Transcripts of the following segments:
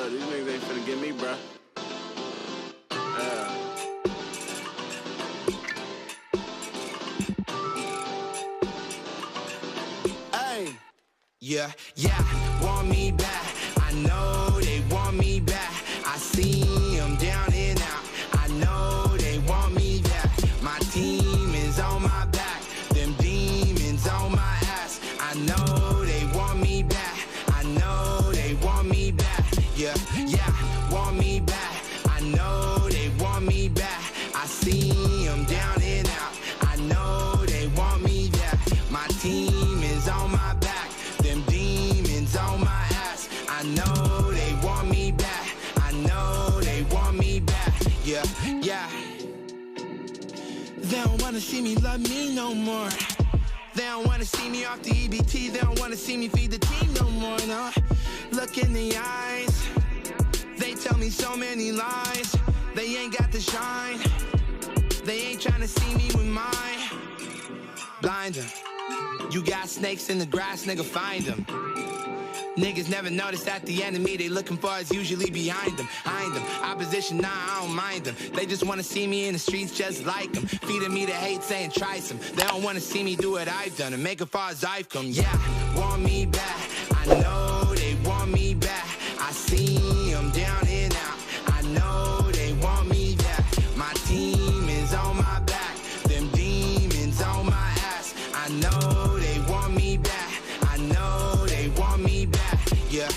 up. These niggas ain't finna get me, bruh. Hey. Yeah, want me back. I know they want me back. I see them down and out. I know they want me back. My team is on my back. Them demons on my ass. I know they want me back. I know they want me back. Yeah, want me back. I know they want me back. I see them down and out. I know they want me back. My team is on my back. Them demons on my ass. I know they want me back. I know they want me back. Yeah. They don't wanna see me love me no more. They don't wanna see me off the EBT. They don't wanna see me feed the team no more, no. Look in the eyes. They tell me so many lies. They ain't got the shine. They ain't tryna see me with mine. Blind them. You got snakes in the grass, nigga, find them. Niggas never notice that the enemy they looking for is usually behind them. Opposition, nah, I don't mind them. They just wanna see me in the streets just like them. Feeding me the hate, saying try some. They don't wanna see me do what I've done and make it far as I've come. Yeah, want me back. I know they want me back. I see them down and out. I know they want me back. My team is on my back. Them demons on my ass. I know they want me back. I know they want me back. Yeah,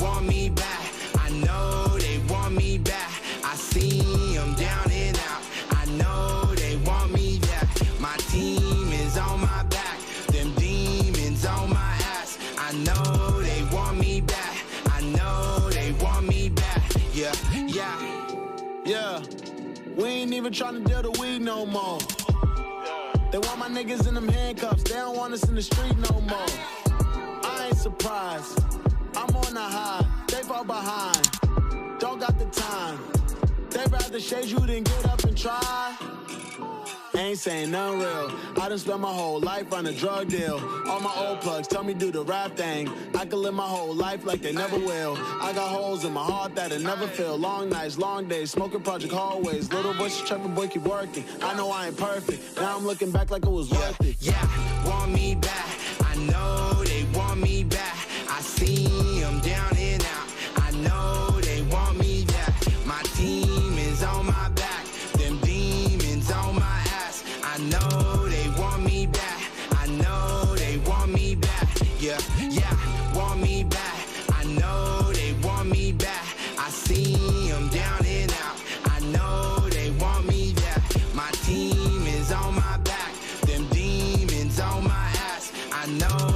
want me back. I know they want me back. I see them down and out. I know they want me back. My team is on my back. Them demons on my ass. I know they want me back. I know they want me back. Yeah. We ain't even tryna deal the weed no more. They want my niggas in them handcuffs. They don't want us in the street no more. I ain't surprised. I'm on the high. They fall behind. Don't got the time. They rather shade you than get up and try. Ain't saying nothing real. I done spent my whole life on a drug deal. All my old plugs tell me do the rap thing. I can live my whole life like they never will. I got holes in my heart that'll never fill. Long nights, long days, smoking project hallways. Little voices, Trevor boy, keep working. I know I ain't perfect. Now I'm looking back like it was worth it. Yeah, want me back. I know they want me back. I see them down and out. I know they want me back. My team is on my back. Them demons on my ass. I know they want me back. I know they want me back. Yeah, want me back. I know they want me back. I see them down and out. I know they want me back. My team is on my back. Them demons on my ass. I know